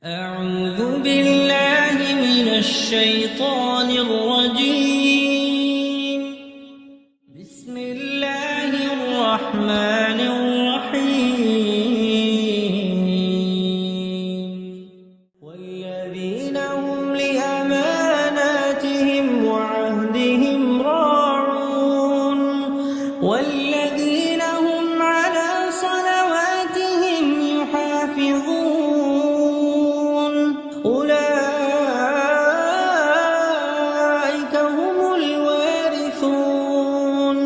أعوذ بالله من الشيطان الرجيم. بسم الله الرحمن الرحيم. والذين هم لأماناتهم وعهدهم راعون والذين هم على صلواتهم يحافظون أولئك هم الوارثون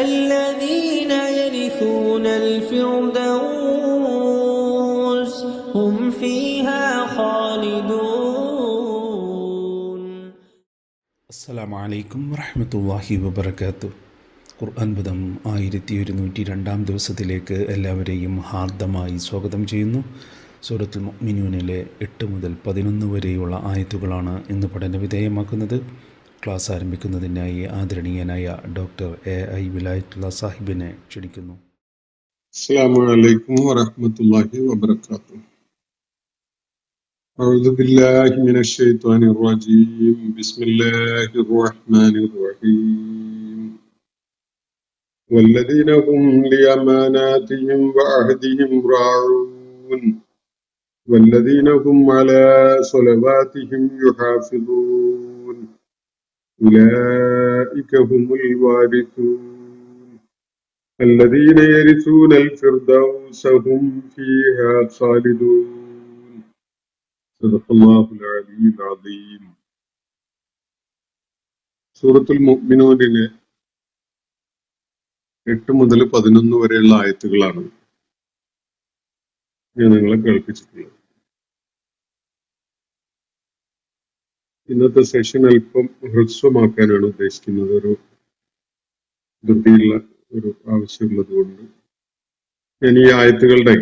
الذين يرثون الفردوس هم فيها خالدون. അസ്സലാമു അലൈക്കും വറഹ്മത്തുള്ളാഹി വബറകാതുഹു. ഖുർആൻ പദം 1102 ദിവസത്തിലേക്ക് എല്ലാവരെയും ഹാർദമായി സ്വാഗതം ചെയ്യുന്നു. സൂറത്തുൽ മുഅ്മിനൂനിലെ 8 മുതൽ 11 വരെയുള്ള ആയത്തുകളാണ് ഇന്ന് പഠനവിധേയമാക്കുന്നത്. ക്ലാസ് ആരംഭിക്കുന്നതിനായി ആദരണീയനായ ഡോക്ടർ AI വിലായത്തുള്ള സാഹിബിനെ ക്ഷണിക്കുന്നു. അസ്സലാമു അലൈക്കും വറഹ്മത്തുള്ളാഹി വബറകാതുഹു. أعوذ بالله من الشيطان الرجيم. بسم الله الرحمن الرحيم. والذين هم لأماناتهم وعهدهم راعون والذين هم على صلواتهم يحافظون أولئك هم الوارثون الذين يرثون الفردوس هم فيها خالدون. صدق الله العلي العظيم. സൂറത്തുൽ മുഅ്മിനൂനിലെ 8 മുതൽ 11 വരെയുള്ള ആയത്തുകളാണ് ഞാൻ നിങ്ങളെ കേൾപ്പിച്ചിട്ടുള്ളത്. ഇന്നത്തെ സെഷൻ അല്പം ഹ്രസ്വമാക്കാനാണ് ഉദ്ദേശിക്കുന്നത്. ഒരു ധൃതിയുള്ള ഒരു ആവശ്യമുള്ളത് കൊണ്ട് ഞാൻ ഈ ആയത്തുകളുടെ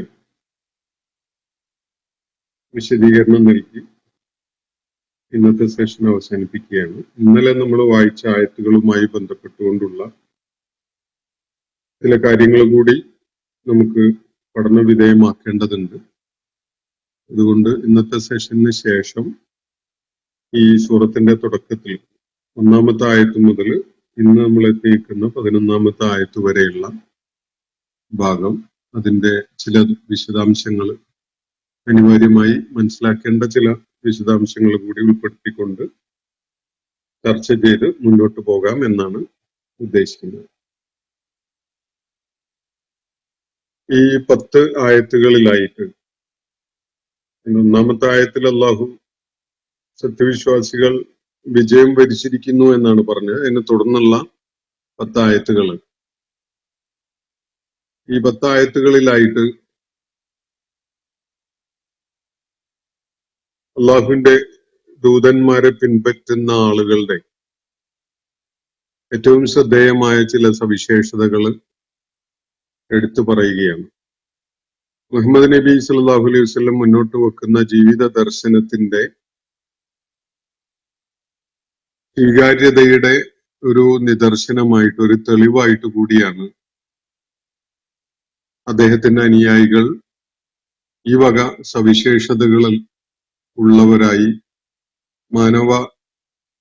വിശദീകരണം നൽകി ഇന്നത്തെ സെഷൻ അവസാനിപ്പിക്കുകയാണ്. ഇന്നലെ നമ്മൾ വായിച്ച ആയത്തുകളുമായി ബന്ധപ്പെട്ടുകൊണ്ടുള്ള ചില കാര്യങ്ങൾ കൂടി നമുക്ക് പഠന വിധേയമാക്കേണ്ടതുണ്ട്. അതുകൊണ്ട് ഇന്നത്തെ സെഷന് ശേഷം ഈ സൂറത്തിന്റെ തുടക്കത്തിൽ 1-ാമത്തെ ആയത്ത് മുതൽ ഇന്ന് നമ്മൾ എത്തിയിരിക്കുന്ന 11-ാമത്തെ ആയത്ത് വരെയുള്ള ഭാഗം, അതിന്റെ ചില വിശദാംശങ്ങൾ, അനിവാര്യമായി മനസ്സിലാക്കേണ്ട ചില വിശദാംശങ്ങൾ കൂടി ഉൾപ്പെടുത്തിക്കൊണ്ട് ചർച്ച ചെയ്ത് മുന്നോട്ട് പോകാം എന്നാണ് ഉദ്ദേശിക്കുന്നത്. ഈ 10 ആയത്തുകളിലായിട്ട് 1-ാമത്തെ ആയത്തിൽ അല്ലാഹു സത്യവിശ്വാസികൾ വിജയം വരിച്ചിരിക്കുന്നു എന്നാണ് പറഞ്ഞത്. അതിനെ തുടർന്നുള്ള 10 ആയത്തുകൾ, ഈ 10 ആയത്തുകളിലായിട്ട് അള്ളാഹുവിന്റെ ദൂതന്മാരെ പിൻപറ്റുന്ന ആളുകളുടെ ഏറ്റവും ശ്രദ്ധേയമായ ചില സവിശേഷതകൾ എടുത്തു പറയുകയാണ്. മുഹമ്മദ് നബി സല്ലല്ലാഹു അലൈഹി വസല്ലം മുന്നോട്ട് വെക്കുന്ന ജീവിത ദർശനത്തിന്റെ സ്വീകാര്യതയുടെ ഒരു നിദർശനമായിട്ട്, ഒരു തെളിവായിട്ട് കൂടിയാണ് അദ്ദേഹത്തിന്റെ അനുയായികൾ ഈ വക സവിശേഷതകളിൽ ഉള്ളവരായി, മാനവ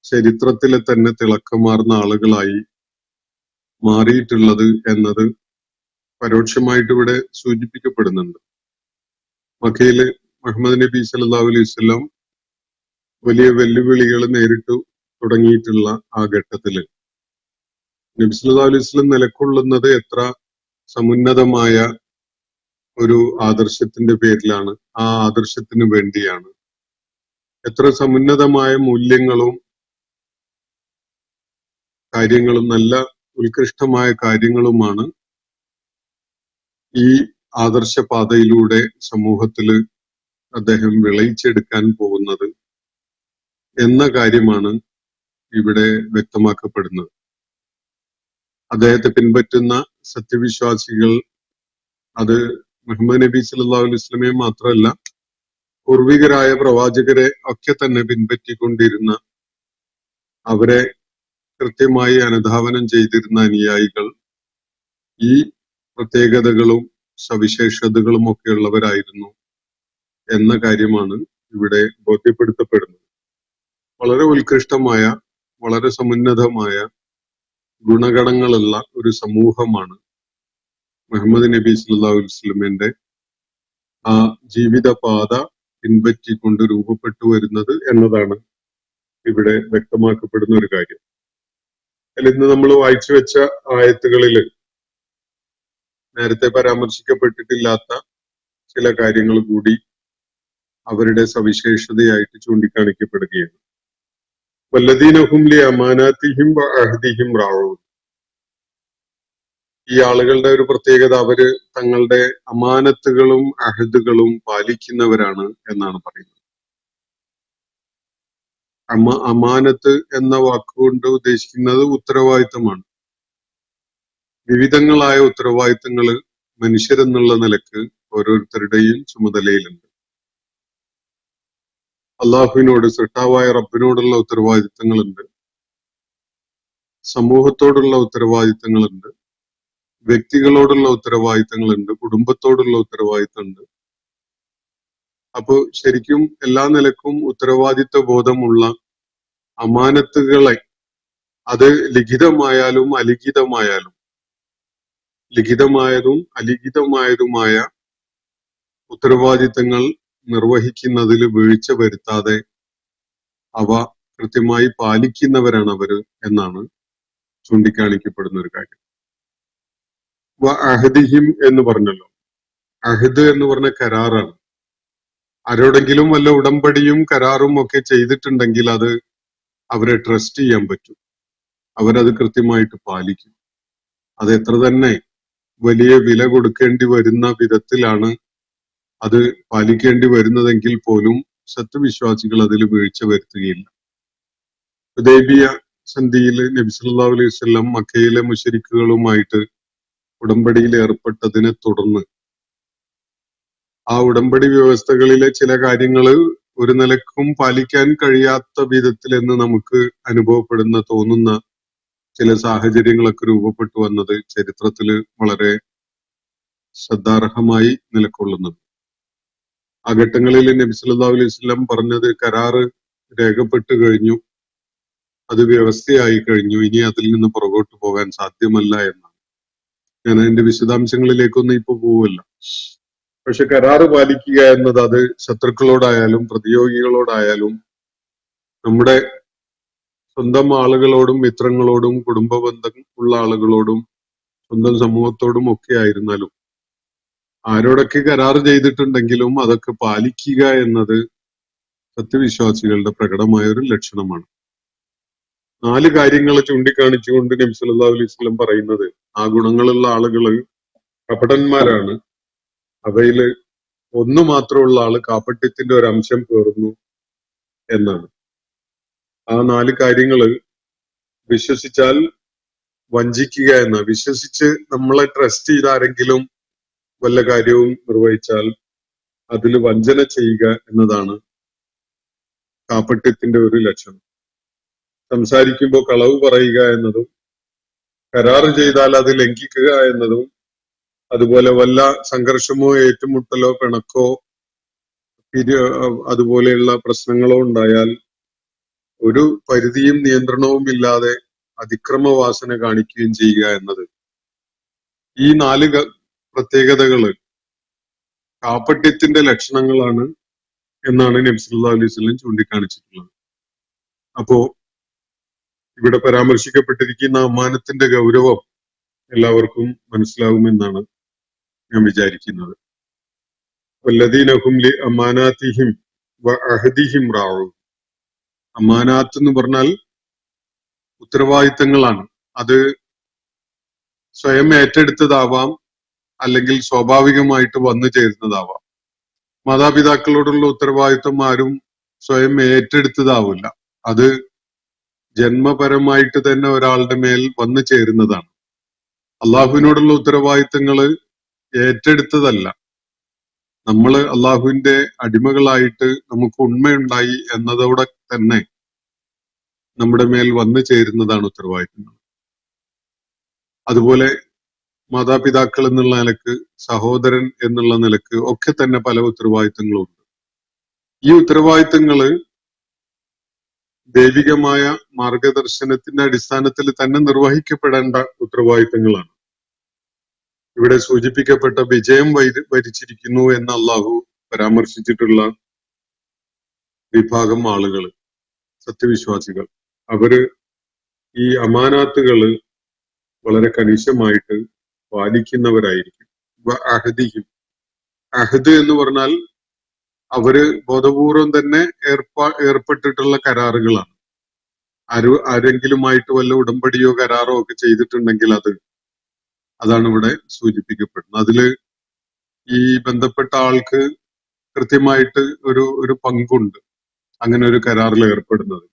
ചരിത്രത്തിലെ തന്നെ തിളക്കമാർന്ന ആളുകളായി മാറിയിട്ടുള്ളത് എന്നത് പരോക്ഷമായിട്ട് ഇവിടെ സൂചിപ്പിക്കപ്പെടുന്നുണ്ട്. മക്കയില് മുഹമ്മദ് നബി സല്ലല്ലാഹു അലൈഹി വസല്ലം വലിയ വെല്ലുവിളികൾ നേരിട്ടു തുടങ്ങിയിട്ടുള്ള ആ ഘട്ടത്തില് നബി സല്ലല്ലാഹു അലൈഹി വസല്ലം നിലകൊള്ളുന്നത് എത്ര സമുന്നതമായ ഒരു ആദർശത്തിന്റെ പേരിലാണ്, ആ ആദർശത്തിന് വേണ്ടിയാണ്. എത്ര സമുന്നതമായ മൂല്യങ്ങളും കാര്യങ്ങളും നല്ല ഉത്കൃഷ്ടമായ കാര്യങ്ങളുമാണ് ഈ ആദർശപാതയിലൂടെ സമൂഹത്തില് അദ്ദേഹം വിളയിച്ചെടുക്കാൻ പോകുന്നത് എന്ന കാര്യമാണ് ഇവിടെ വ്യക്തമാക്കപ്പെടുന്നത്. അദ്ദേഹത്തെ പിൻപറ്റുന്ന സത്യവിശ്വാസികൾ അത് മുഹമ്മദ് നബി സല്ലല്ലാഹു അലൈഹി വസല്ലമയെ മാത്രമല്ല, പൂർവികരായ പ്രവാചകരെ ഒക്കെ തന്നെ പിൻപറ്റിക്കൊണ്ടിരുന്ന, അവരെ കൃത്യമായി അനുധാവനം ചെയ്തിരുന്ന അനുയായികൾ ഈ പ്രത്യേകതകളും സവിശേഷതകളും ഒക്കെ ഉള്ളവരായിരുന്നു എന്ന കാര്യമാണ് ഇവിടെ ബോധ്യപ്പെടുത്തപ്പെടുന്നത്. വളരെ ഉത്കൃഷ്ടമായ, വളരെ സമുന്നതമായ ഗുണഗണങ്ങളുള്ള ഒരു സമൂഹമാണ് മുഹമ്മദ് നബി സല്ലല്ലാഹു അലൈഹി വസല്ലമയുടെ ആ ജീവിതപാത പിൻപറ്റിക്കൊണ്ട് രൂപപ്പെട്ടു വരുന്നത് എന്നതാണ് ഇവിടെ വ്യക്തമാക്കപ്പെടുന്ന ഒരു കാര്യം. അതിൽ ഇന്ന് നമ്മൾ വായിച്ചു വെച്ച ആയത്തുകളിൽ നേരത്തെ പരാമർശിക്കപ്പെട്ടിട്ടില്ലാത്ത ചില കാര്യങ്ങൾ കൂടി അവരുടെ സവിശേഷതയായിട്ട് ചൂണ്ടിക്കാണിക്കപ്പെടുകയാണ്. വല്ലദീന ഹും ലി അമാനാതിഹിം വ അഹ്ദിഹിം റാഊൻ. ഈ ആളുകളുടെ ഒരു പ്രത്യേകത, അവര് തങ്ങളുടെ അമാനത്തുകളും അഹദുകളും പാലിക്കുന്നവരാണ് എന്നാണ് പറയുന്നത്. അമാനത്ത് എന്ന വാക്കുകൊണ്ട് ഉദ്ദേശിക്കുന്നത് ഉത്തരവാദിത്തമാണ്. വിവിധങ്ങളായ ഉത്തരവാദിത്തങ്ങൾ മനുഷ്യരെന്നുള്ള നിലക്ക് ഓരോരുത്തരുടെയും ചുമതലയിലുണ്ട്. അള്ളാഹുവിനോട്, സൃഷ്ടാവായ റബ്ബിനോടുള്ള ഉത്തരവാദിത്തങ്ങളുണ്ട്, സമൂഹത്തോടുള്ള ഉത്തരവാദിത്തങ്ങളുണ്ട്, വ്യക്തികളോടുള്ള ഉത്തരവാദിത്തങ്ങളുണ്ട്, കുടുംബത്തോടുള്ള ഉത്തരവാദിത്തമുണ്ട്. അപ്പൊ ശരിക്കും എല്ലാ നിലക്കും ഉത്തരവാദിത്വ ബോധമുള്ള അമാനത്തുകളെ, അത് ലിഖിതമായാലും അലിഖിതമായാലും, ലിഖിതമായതും അലിഖിതമായതുമായ ഉത്തരവാദിത്തങ്ങൾ നിർവഹിക്കുന്നതിൽ വീഴ്ച വരുത്താതെ അവ കൃത്യമായി പാലിക്കുന്നവരാണ് അവര് എന്നാണ് ചൂണ്ടിക്കാണിക്കപ്പെടുന്ന ഒരു കാര്യം. വ അഹദിഹിം എന്ന് പറഞ്ഞല്ലോ. അഹദ് എന്ന് പറഞ്ഞ കരാറാണ്. ആരോടെങ്കിലും വല്ല ഉടമ്പടിയും കരാറും ഒക്കെ ചെയ്തിട്ടുണ്ടെങ്കിൽ അത് അവരെ ട്രസ്റ്റ് ചെയ്യാൻ പറ്റും. അവരത് കൃത്യമായിട്ട് പാലിക്കും. അത് എത്ര തന്നെ വലിയ വില കൊടുക്കേണ്ടി വരുന്ന വിധത്തിലാണ് അത് പാലിക്കേണ്ടി വരുന്നതെങ്കിൽ പോലും സത്യവിശ്വാസികൾ അതിൽ വീഴ്ച വരുത്തുകയില്ല. ഹുദൈബിയ സന്ധിയിൽ നബി സല്ലല്ലാഹു അലൈഹി വസല്ലം മക്കയിലെ മുശ്രിക്കുകളുമായിട്ട് ഉടമ്പടിയിൽ ഏർപ്പെട്ടതിനെ തുടർന്ന് ആ ഉടമ്പടി വ്യവസ്ഥകളിലെ ചില കാര്യങ്ങള് ഒരു നിലക്കും പാലിക്കാൻ കഴിയാത്ത വിധത്തിൽ എന്ന് നമുക്ക് തോന്നുന്ന ചില സാഹചര്യങ്ങളൊക്കെ രൂപപ്പെട്ടു വന്നത് ചരിത്രത്തില് വളരെ ശ്രദ്ധാർഹമായി നിലകൊള്ളുന്നുണ്ട്. ആ ഘട്ടങ്ങളിൽ നബി സല്ലല്ലാഹു അലൈഹി വസല്ലം പറഞ്ഞത്, കരാറ് രേഖപ്പെട്ടു കഴിഞ്ഞു, അത് വ്യവസ്ഥയായി കഴിഞ്ഞു, ഇനി അതിൽ നിന്ന് പുറകോട്ട് പോകാൻ സാധ്യമല്ല എന്നാണ്. ഞാൻ അതിന്റെ വിശദാംശങ്ങളിലേക്കൊന്നും ഇപ്പൊ പോവല്ല. പക്ഷെ കരാറ് പാലിക്കുക എന്നത് അത് ശത്രുക്കളോടായാലും പ്രതിയോഗികളോടായാലും നമ്മുടെ സ്വന്തം ആളുകളോടും മിത്രങ്ങളോടും കുടുംബ ബന്ധം ഉള്ള ആളുകളോടും സ്വന്തം സമൂഹത്തോടും ഒക്കെ ആയിരുന്നാലും ആരോടൊക്കെ കരാറ് ചെയ്തിട്ടുണ്ടെങ്കിലും അതൊക്കെ പാലിക്കുക എന്നത് സത്യവിശ്വാസികളുടെ പ്രകടമായ ഒരു ലക്ഷണമാണ്. 4 കാര്യങ്ങൾ ചൂണ്ടിക്കാണിച്ചുകൊണ്ട് നബി സല്ലല്ലാഹു അലൈഹി വസല്ലം പറയുന്നത്, ആ ഗുണങ്ങളുള്ള ആളുകള് കപടന്മാരാണ്, അവയില് ഒന്ന് മാത്രമുള്ള ആള് കാപട്യത്തിന്റെ ഒരു അംശം പേറുന്നു എന്നാണ്. ആ 4 കാര്യങ്ങള് വിശ്വസിച്ചാൽ വഞ്ചിക്കുക എന്ന, വിശ്വസിച്ച് നമ്മളെ ട്രസ്റ്റ് ചെയ്ത് ആരെങ്കിലും വല്ല കാര്യവും നിർവഹിച്ചാൽ അതിൽ വഞ്ചന ചെയ്യുക എന്നതാണ് കാപട്യത്തിന്റെ ഒരു ലക്ഷണം. സംസാരിക്കുമ്പോൾ കളവ് പറയുക എന്നതും, കരാറ് ചെയ്താൽ അത് ലംഘിക്കുക എന്നതും, അതുപോലെ വല്ല സംഘർഷമോ ഏറ്റുമുട്ടലോ പിണക്കോ അതുപോലെയുള്ള പ്രശ്നങ്ങളോ ഉണ്ടായാൽ ഒരു പരിധിയും നിയന്ത്രണവും ഇല്ലാതെ അതിക്രമവാസന കാണിക്കുകയും ചെയ്യുക എന്നത്, ഈ 4 പ്രത്യേകതകള് കാപട്യത്തിന്റെ ലക്ഷണങ്ങളാണ് എന്നാണ് നബി സല്ലല്ലാഹു അലൈഹി വസല്ലം ചൂണ്ടിക്കാണിച്ചിട്ടുള്ളത്. അപ്പോ ഇവിടെ പരാമർശിക്കപ്പെട്ടിരിക്കുന്ന അമാനത്തിന്റെ ഗൗരവം എല്ലാവർക്കും മനസ്സിലാവുമെന്നാണ് ഞാൻ വിചാരിക്കുന്നത്. വല്ലദീന ഹും ലി അമാനാതിഹിം വ അഹദിഹിം റാഊൻ. അമാനാത്ത് എന്ന് പറഞ്ഞാൽ ഉത്തരവാദിത്തങ്ങളാണ്. അത് സ്വയം ഏറ്റെടുത്തതാവാം, അല്ലെങ്കിൽ സ്വാഭാവികമായിട്ട് വന്നു ചേരുന്നതാവാം. മാതാപിതാക്കളോടുള്ള ഉത്തരവാദിത്വം ആരും സ്വയം ഏറ്റെടുത്തതാവില്ല. അത് ജന്മപരമായിട്ട് തന്നെ ഒരാളുടെ മേൽ വന്നു ചേരുന്നതാണ്. അള്ളാഹുവിനോടുള്ള ഉത്തരവാദിത്തങ്ങള് ഏറ്റെടുത്തതല്ല. നമ്മള് അള്ളാഹുവിന്റെ അടിമകളായിട്ട് നമുക്ക് ഉണ്മയുണ്ടായി എന്നതോടെ തന്നെ നമ്മുടെ മേൽ വന്നു ചേരുന്നതാണ് ഉത്തരവാദിത്തങ്ങൾ. അതുപോലെ മാതാപിതാക്കൾ എന്നുള്ള നിലക്ക്, സഹോദരൻ എന്നുള്ള നിലക്ക് ഒക്കെ തന്നെ പല ഉത്തരവാദിത്തങ്ങളും ഉണ്ട്. ഈ ഉത്തരവാദിത്തങ്ങള് ദൈവികമായ മാർഗദർശനത്തിന്റെ അടിസ്ഥാനത്തിൽ തന്നെ നിർവഹിക്കപ്പെടേണ്ട ഉത്തരവാദിത്തങ്ങളാണ്. ഇവിടെ സൂചിപ്പിക്കപ്പെട്ട വിജയം വരിച്ചിരിക്കുന്നു എന്ന് അള്ളാഹു പരാമർശിച്ചിട്ടുള്ള വിഭാഗം ആളുകൾ, സത്യവിശ്വാസികൾ, അവര് ഈ അമാനാത്തുകള് വളരെ കണിശമായിട്ട് പാലിക്കുന്നവരായിരിക്കും. അഹദിഹിം, അഹദ് എന്ന് പറഞ്ഞാൽ അവര് ബോധപൂർവം തന്നെ ഏർപ്പെട്ടിട്ടുള്ള കരാറുകളാണ്. ആരെങ്കിലുമായിട്ട് വല്ല ഉടമ്പടിയോ കരാറോ ഒക്കെ ചെയ്തിട്ടുണ്ടെങ്കിൽ അതാണ് ഇവിടെ സൂചിപ്പിക്കപ്പെടുന്നത്. അതില് ഈ ബന്ധപ്പെട്ട ആൾക്ക് കൃത്യമായിട്ട് ഒരു പങ്കുണ്ട് അങ്ങനെ ഒരു കരാറിൽ ഏർപ്പെടുന്നത്.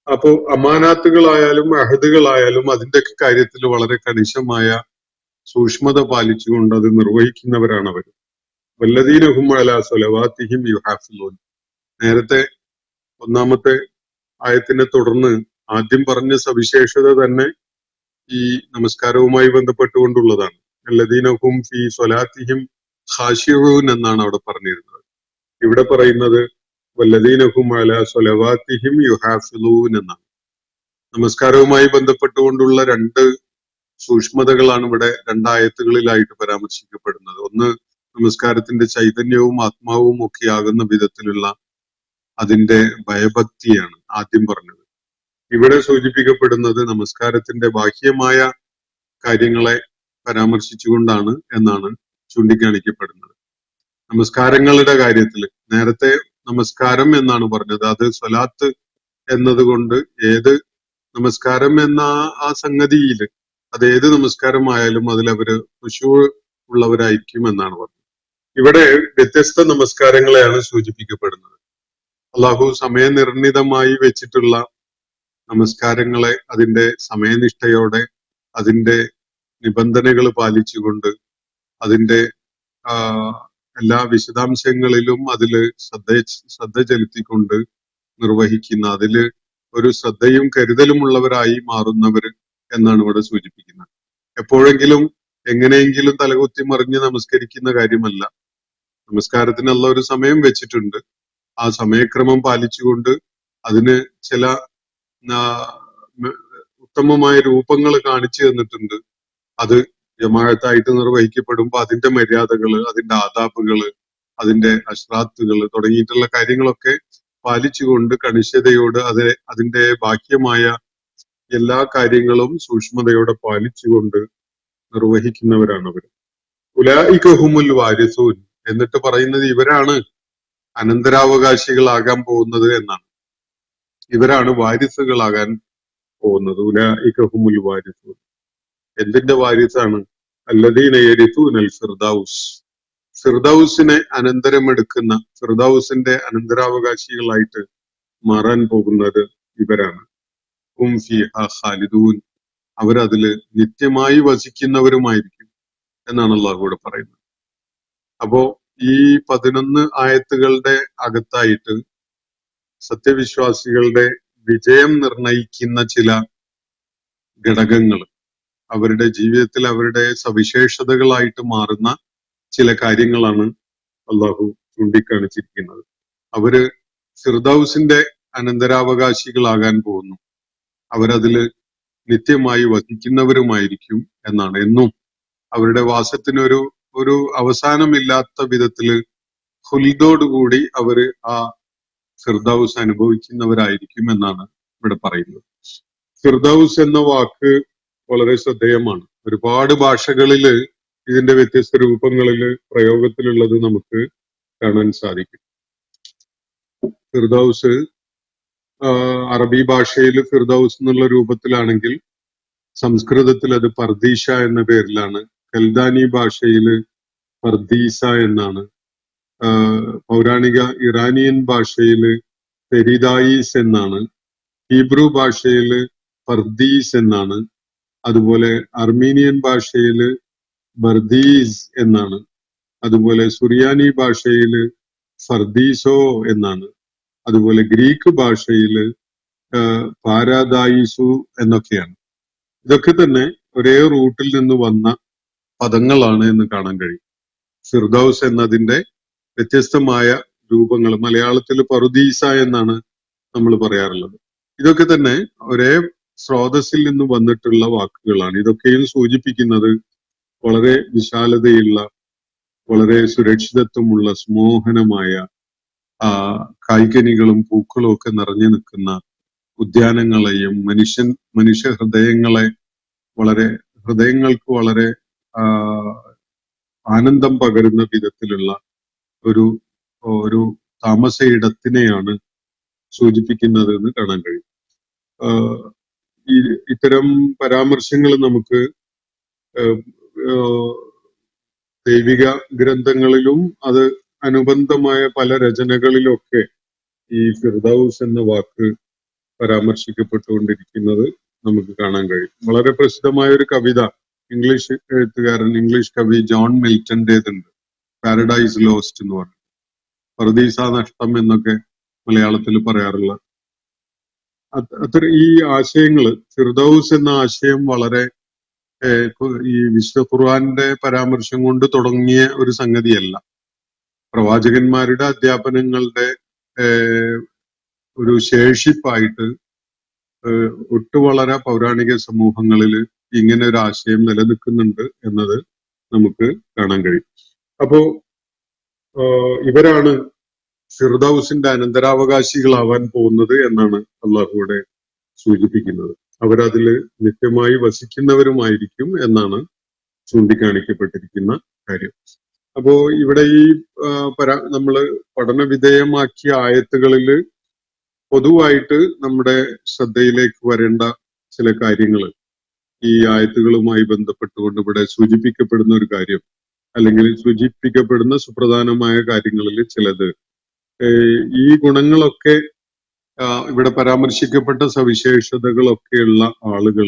അപ്പോ അമാനാത്തുകളായാലും അഹദുകളായാലും അതിന്റെയൊക്കെ കാര്യത്തിൽ വളരെ കണിശമായ സൂക്ഷ്മത പാലിച്ചുകൊണ്ട് അത് നിർവഹിക്കുന്നവരാണ് അവർ. വല്ലദീനഹും അലാ സ്വലവാത്തിഹിം യുഹാഫിളൂൻ. നേരത്തെ ഒന്നാമത്തെ ആയത്തിനെ തുടർന്ന് ആദ്യം പറഞ്ഞ സവിശേഷത തന്നെ ഈ നമസ്കാരവുമായി ബന്ധപ്പെട്ടുകൊണ്ടുള്ളതാണ്. വല്ലദീനഹും ഫീ സ്വലാത്തിഹിം ഖാശിഊൻ എന്നാണ് അവിടെ പറഞ്ഞിരുന്നത്. ഇവിടെ പറയുന്നത് വല്ലദീനഹും അലാ സ്വലവാത്തിഹിം യുഹാഫിളൂൻ എന്നാണ്. നമസ്കാരവുമായി ബന്ധപ്പെട്ടുകൊണ്ടുള്ള രണ്ട് സൂക്ഷ്മതകളാണ് ഇവിടെ രണ്ടായത്തുകളിലായിട്ട് പരാമർശിക്കപ്പെടുന്നത്. ഒന്ന്, നമസ്കാരത്തിന്റെ ചൈതന്യവും ആത്മാവും ഒക്കെ ആകുന്ന വിധത്തിലുള്ള അതിന്റെ ഭയഭക്തിയാണ് ആദ്യം പറഞ്ഞത്. ഇവിടെ സൂചിപ്പിക്കപ്പെടുന്നത് നമസ്കാരത്തിന്റെ ബാഹ്യമായ കാര്യങ്ങളെ പരാമർശിച്ചുകൊണ്ടാണ് എന്നാണ് ചൂണ്ടിക്കാണിക്കപ്പെടുന്നത്. നമസ്കാരങ്ങളുടെ കാര്യത്തിൽ നേരത്തെ നമസ്കാരം എന്നാണ് പറഞ്ഞത്. അത് സ്വലാത്ത് എന്നതുകൊണ്ട് ഏത് നമസ്കാരം എന്ന ആ സംഗതിയില് അത് ഏത് നമസ്കാരമായാലും അതിൽ അവര് ഖുശൂ ഉള്ളവരായിരിക്കും എന്നാണ് പറഞ്ഞത്. ഇവിടെ വ്യത്യസ്ത നമസ്കാരങ്ങളെയാണ് സൂചിപ്പിക്കപ്പെടുന്നത്. അള്ളാഹു സമയനിർണിതമായി വെച്ചിട്ടുള്ള നമസ്കാരങ്ങളെ അതിന്റെ സമയനിഷ്ഠയോടെ അതിന്റെ നിബന്ധനകൾ പാലിച്ചുകൊണ്ട് അതിന്റെ എല്ലാ വിശദാംശങ്ങളിലും അതില് ശ്രദ്ധ ചെലുത്തിക്കൊണ്ട് നിർവഹിക്കുന്ന, അതില് ഒരു ശ്രദ്ധയും കരുതലും ഉള്ളവരായി മാറുന്നവര് എന്നാണ് ഇവിടെ സൂചിപ്പിക്കുന്നത്. എപ്പോഴെങ്കിലും എങ്ങനെയെങ്കിലും തലകുത്തി മറിഞ്ഞ് നമസ്കരിക്കുന്ന കാര്യമല്ല. നമസ്കാരത്തിനുള്ള ഒരു സമയം വെച്ചിട്ടുണ്ട്. ആ സമയക്രമം പാലിച്ചുകൊണ്ട് അതിന് ചില ഉത്തമമായ രൂപങ്ങൾ കാണിച്ചു തന്നിട്ടുണ്ട്. അത് ജമാഅത്തായിട്ട് നിർവഹിക്കപ്പെടുമ്പോൾ അതിന്റെ മര്യാദകള്, അതിന്റെ ആദാബുകള്, അതിന്റെ അശ്രാത്തുകള് തുടങ്ങിയിട്ടുള്ള കാര്യങ്ങളൊക്കെ പാലിച്ചുകൊണ്ട് കണിശതയോട് അതിന്റെ ബാഹ്യമായ എല്ലാ കാര്യങ്ങളും സൂക്ഷ്മതയോടെ പാലിച്ചുകൊണ്ട് നിർവഹിക്കുന്നവരാണ് അവർ. ഉലൈക ഹുമുൽ വാരിസൂൻ എന്നിട്ട് പറയുന്നത് ഇവരാണ് അനന്തരാവകാശികളാകാൻ പോകുന്നത് എന്നാണ്. ഇവരാണ് വാരിസുകളാകാൻ പോകുന്നത്. ഉലൈക ഹുമുൽ വാരിസൂൻ. എന്തിന്റെ വാരിസാണ്? അല്ലദീന യരിസൂനൽ ഫിർദൗസ്. ഫിർദൗസിനെ അനന്തരമെടുക്കുന്ന, ഫിർദൗസിന്റെ അനന്തരാവകാശികളായിട്ട് മാറാൻ പോകുന്നത് ഇവരാണ്. ഹും ഫീഹാ ഖാലിദൂൻ. അവരതില് നിത്യമായി വസിക്കുന്നവരുമായിരിക്കും എന്നാണ് അള്ളാഹു ഇവിടെ പറയുന്നത്. അപ്പോ ഈ 11 ആയത്തുകളുടെ അകത്തായിട്ട് സത്യവിശ്വാസികളുടെ വിജയം നിർണയിക്കുന്ന ചില ഘടകങ്ങൾ, അവരുടെ ജീവിതത്തിൽ അവരുടെ സവിശേഷതകളായിട്ട് മാറുന്ന ചില കാര്യങ്ങളാണ് അള്ളാഹു ചൂണ്ടിക്കാണിച്ചിരിക്കുന്നത്. അവര് ഫിർദൗസിന്റെ അനന്തരാവകാശികളാകാൻ പോകുന്നു. അവരതില് നിത്യമായി വസിക്കുന്നവരുമായിരിക്കും എന്നാണ്. എന്നും അവരുടെ വാസത്തിനൊരു അവസാനമില്ലാത്ത വിധത്തില് ഹുൽദോടുകൂടി അവര് ആ ഫിർദൗസ് അനുഭവിക്കുന്നവരായിരിക്കും എന്നാണ് ഇവിടെ പറയുന്നത്. ഫിർദൗസ് എന്ന വാക്ക് വളരെ ശ്രദ്ധേയമാണ്. ഒരുപാട് ഭാഷകളില് ഇതിന്റെ വ്യത്യസ്ത രൂപങ്ങളില് പ്രയോഗത്തിലുള്ളത് നമുക്ക് കാണാൻ സാധിക്കും. ഫിർദൗസ് അറബി ഭാഷയിൽ ഫിർദൗസ് എന്നുള്ള രൂപത്തിലാണെങ്കിൽ സംസ്കൃതത്തിൽ അത് പർദീഷ എന്ന പേരിലാണ്. കൽദാനി ഭാഷയില് പർദീസ എന്നാണ്. പൗരാണിക ഇറാനിയൻ ഭാഷയില് പെരിദായിസ് എന്നാണ്. ഹീബ്രു ഭാഷയില് പർദീസ് എന്നാണ്. അതുപോലെ അർമീനിയൻ ഭാഷയില് ബർദീസ് എന്നാണ്. അതുപോലെ സുറിയാനി ഭാഷയില് ഫർദീസോ എന്നാണ്. അതുപോലെ ഗ്രീക്ക് ഭാഷയില് പാരാദായിസു എന്നൊക്കെയാണ്. ഇതൊക്കെ തന്നെ ഒരേ റൂട്ടിൽ നിന്ന് വന്ന പദങ്ങളാണ് എന്ന് കാണാൻ കഴിയും. ഫിർദൗസ് എന്നതിന്റെ വ്യത്യസ്തമായ രൂപങ്ങൾ, മലയാളത്തിൽ പറുദീസ എന്നാണ് നമ്മൾ പറയാറുള്ളത്. ഇതൊക്കെ തന്നെ ഒരേ സ്രോതസ്സിൽ നിന്ന് വന്നിട്ടുള്ള വാക്കുകളാണ്. ഇതൊക്കെയും സൂചിപ്പിക്കുന്നത് വളരെ വിശാലതയുള്ള, വളരെ സുരക്ഷിതത്വമുള്ള, സുമോഹനമായ കായ്കനികളും പൂക്കളും ഒക്കെ നിറഞ്ഞു നിൽക്കുന്ന ഉദ്യാനങ്ങളെയും മനുഷ്യ ഹൃദയങ്ങൾക്ക് വളരെ ആനന്ദം പകരുന്ന വിധത്തിലുള്ള ഒരു ഒരു താമസ ഇടത്തിനെയാണ് സൂചിപ്പിക്കുന്നത് എന്ന് കാണാൻ കഴിയും. ഇത്തരം പരാമർശങ്ങൾ നമുക്ക് ദൈവിക ഗ്രന്ഥങ്ങളിലും അത് അനുബന്ധമായ പല രചനകളിലൊക്കെ ഈ ഫിർദൌസ് എന്ന വാക്ക് പരാമർശിക്കപ്പെട്ടുകൊണ്ടിരിക്കുന്നത് നമുക്ക് കാണാൻ കഴിയും. വളരെ പ്രസിദ്ധമായ ഒരു കവിത ഇംഗ്ലീഷ് കവി ജോൺ മിൽട്ടന്റേതുണ്ട്, പാരഡൈസ് ലോസ്റ്റ് എന്ന് പറഞ്ഞു. പറുദീസ നഷ്ടം എന്നൊക്കെ മലയാളത്തിൽ പറയാറുള്ള ഈ ആശയങ്ങള്, ഫിർദൌസ് എന്ന ആശയം വളരെ ഈ വിശുദ്ധ ഖുർആന്റെ പരാമർശം കൊണ്ട് തുടങ്ങിയ ഒരു സംഗതിയല്ല. പ്രവാചകന്മാരുടെ അധ്യാപനങ്ങളുടെ ഒരു ശേഷിപ്പായിട്ട് ഒട്ടുവളരെ പൗരാണിക സമൂഹങ്ങളിൽ ഇങ്ങനെ ഒരു ആശയം നിലനിൽക്കുന്നുണ്ട് എന്നത് നമുക്ക് കാണാൻ കഴിയും. അപ്പോ ഇവരാണ് ഫിർദൌസിന്റെ അനന്തരാവകാശികളാവാൻ പോകുന്നത് എന്നാണ് അള്ളാഹുവിടെ സൂചിപ്പിക്കുന്നത്. അവരതില് നിത്യമായി വസിക്കുന്നവരുമായിരിക്കും എന്നാണ് ചൂണ്ടിക്കാണിക്കപ്പെട്ടിരിക്കുന്ന കാര്യം. അപ്പോ ഇവിടെ ഈ നമ്മള് പഠന വിധേയമാക്കിയ ആയത്തുകളിൽ പൊതുവായിട്ട് നമ്മുടെ ശ്രദ്ധയിലേക്ക് വരേണ്ട ചില കാര്യങ്ങൾ, ഈ ആയത്തുകളുമായി ബന്ധപ്പെട്ടുകൊണ്ട് ഇവിടെ സൂചിപ്പിക്കപ്പെടുന്ന ഒരു കാര്യം, അല്ലെങ്കിൽ സൂചിപ്പിക്കപ്പെടുന്ന സുപ്രധാനമായ കാര്യങ്ങളിൽ ചിലത്, ഈ ഗുണങ്ങളൊക്കെ ഇവിടെ പരാമർശിക്കപ്പെട്ട സവിശേഷതകളൊക്കെയുള്ള ആളുകൾ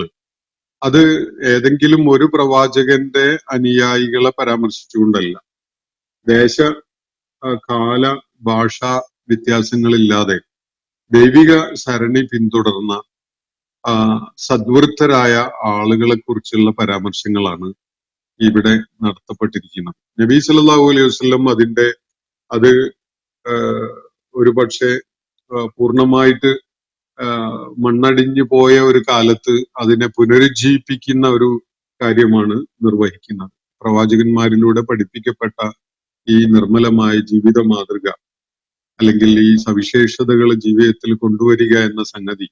അത് ഏതെങ്കിലും ഒരു പ്രവാചകന്റെ അനുയായികളെ പരാമർശിച്ചുകൊണ്ടല്ല, ദേശ കാല ഭാഷാ വ്യത്യാസങ്ങളില്ലാതെ ദൈവിക സരണി പിന്തുടർന്ന സദ്വൃത്തരായ ആളുകളെ കുറിച്ചുള്ള പരാമർശങ്ങളാണ് ഇവിടെ നടത്തപ്പെട്ടിരിക്കുന്നത്. നബി സല്ലല്ലാഹു അലൈഹി വസല്ലം അത് ഒരു പക്ഷേ പൂർണ്ണമായിട്ട് മണ്ണടിഞ്ഞു പോയ ഒരു കാലത്ത് അതിനെ പുനരുജ്ജീവിപ്പിക്കുന്ന ഒരു കാര്യമാണ് നിർവഹിക്കുന്നത്. പ്രവാചകന്മാരിലൂടെ പഠിപ്പിക്കപ്പെട്ട ഈ നിർമ്മലമായ ജീവിത മാതൃക, അല്ലെങ്കിൽ ഈ സവിശേഷതകൾ ജീവിതത്തിൽ കൊണ്ടുവരിക എന്ന സംഗതി,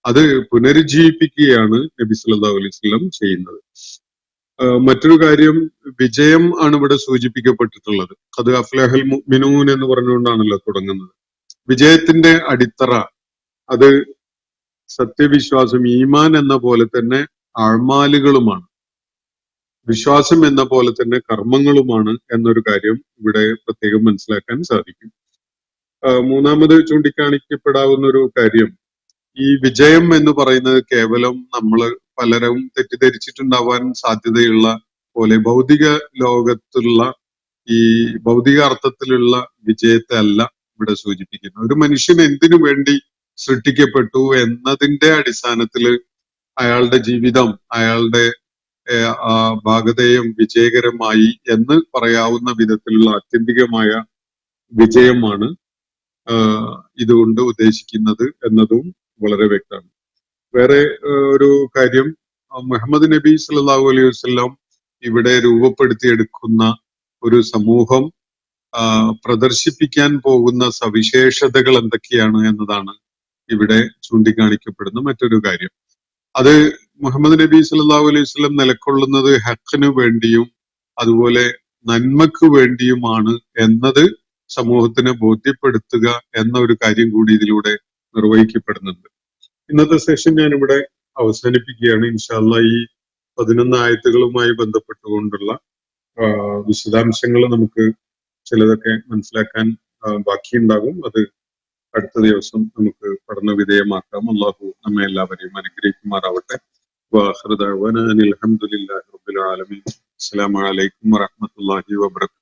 അത് പുനരുജ്ജീവിപ്പിക്കുകയാണ് നബി സല്ലല്ലാഹു അലൈഹി വസല്ലം ചെയ്യുന്നത്. മറ്റൊരു കാര്യം, വിജയം ആണ് ഇവിടെ സൂചിപ്പിക്കപ്പെട്ടിട്ടുള്ളത്. ഖദ് അഫ്ലഹൽ മുഅ്മിനൂൻ എന്ന് പറഞ്ഞുകൊണ്ടാണല്ലോ തുടങ്ങുന്നത്. വിജയത്തിന്റെ അടിത്തറ അത് സത്യവിശ്വാസം, ഈമാൻ എന്ന പോലെ തന്നെ അഅ്മാലുകളുമാണ്, വിശ്വാസം എന്ന പോലെ തന്നെ കർമ്മങ്ങളുമാണ് എന്നൊരു കാര്യം ഇവിടെ പ്രത്യേകം മനസ്സിലാക്കാൻ സാധിക്കും. മൂന്നാമത് ചൂണ്ടിക്കാണിക്കപ്പെടാവുന്ന ഒരു കാര്യം, ഈ വിജയം എന്ന് പറയുന്നത് കേവലം പലരും തെറ്റിദ്ധരിച്ചിട്ടുണ്ടാവാൻ സാധ്യതയുള്ള പോലെ ഭൗതിക ലോകത്തുള്ള ഈ ഭൗതിക അർത്ഥത്തിലുള്ള വിജയത്തെ അല്ല ഇവിടെ സൂചിപ്പിക്കുന്നത്. ഒരു മനുഷ്യൻ എന്തിനു വേണ്ടി സൃഷ്ടിക്കപ്പെട്ടു എന്നതിന്റെ അടിസ്ഥാനത്തിൽ അയാളുടെ ജീവിതം, അയാളുടെ ഭാഗധേയം വിജയകരമായി എന്ന് പറയാവുന്ന വിധത്തിലുള്ള ആത്യന്തികമായ വിജയമാണ് ഇതുകൊണ്ട് ഉദ്ദേശിക്കുന്നത് എന്നതും വളരെ വ്യക്തമാണ്. വേറെ ഒരു കാര്യം, മുഹമ്മദ് നബി സല്ലല്ലാഹു അലൈഹി വസല്ലം ഇവിടെ രൂപപ്പെടുത്തിയെടുക്കുന്ന ഒരു സമൂഹം പ്രദർശിപ്പിക്കാൻ പോകുന്ന സവിശേഷതകൾ എന്തൊക്കെയാണ് എന്നതാണ് ഇവിടെ ചൂണ്ടിക്കാണിക്കപ്പെടുന്ന മറ്റൊരു കാര്യം. അത് മുഹമ്മദ് നബി സല്ലല്ലാഹു അലൈഹി വസല്ലം നിലകൊള്ളുന്നത് ഹഖിന് വേണ്ടിയും അതുപോലെ നന്മക്ക് വേണ്ടിയുമാണ് എന്നത് സമൂഹത്തിനെ ബോധ്യപ്പെടുത്തുക എന്ന ഒരു കാര്യം കൂടി ഇതിലൂടെ നിർവഹിക്കപ്പെടുന്നുണ്ട്. ഇന്നത്തെ സെഷൻ ഞാനിവിടെ അവസാനിപ്പിക്കുകയാണ്. ഇൻഷാ അല്ലാഹ് ഈ 11 ആയത്തുകളുമായി ബന്ധപ്പെട്ടുകൊണ്ടുള്ള വിശദാംശങ്ങൾ നമുക്ക് ചിലതൊക്കെ മനസ്സിലാക്കാൻ ബാക്കിയുണ്ടാകും. അത് അടുത്ത ദിവസം നമുക്ക് പഠന വിധേയമാക്കാം. അള്ളാഹു നമ്മെ എല്ലാവരെയും അനുഗ്രഹിക്കുമാറാവട്ടെ. വആഖിറു ദഅ്വാനാ അനിൽ ഹംദുലില്ലാഹി റബ്ബിൽ ആലമീൻ. അസ്സലാമു അലൈക്കും വറഹ്മത്തുള്ളാഹി വബറകാതുഹു.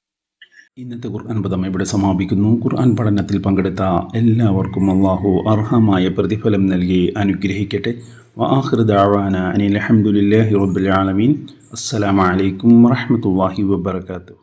ഇന്നത്തെ ഖുർആൻ പദം ഇവിടെ സമാപിക്കുന്നു. ഖുർആൻ പഠനത്തിൽ പങ്കെടുത്ത എല്ലാവർക്കും അള്ളാഹു അർഹമായ പ്രതിഫലം നൽകി അനുഗ്രഹിക്കട്ടെ. വആഖിറു ദഅ്വാനാ അനിൽ ഹംദുലില്ലാഹി റബ്ബിൽ ആലമീൻ. അസ്സലാമു അലൈക്കും വറഹ്മത്തുള്ളാഹി വബറകാതുഹു.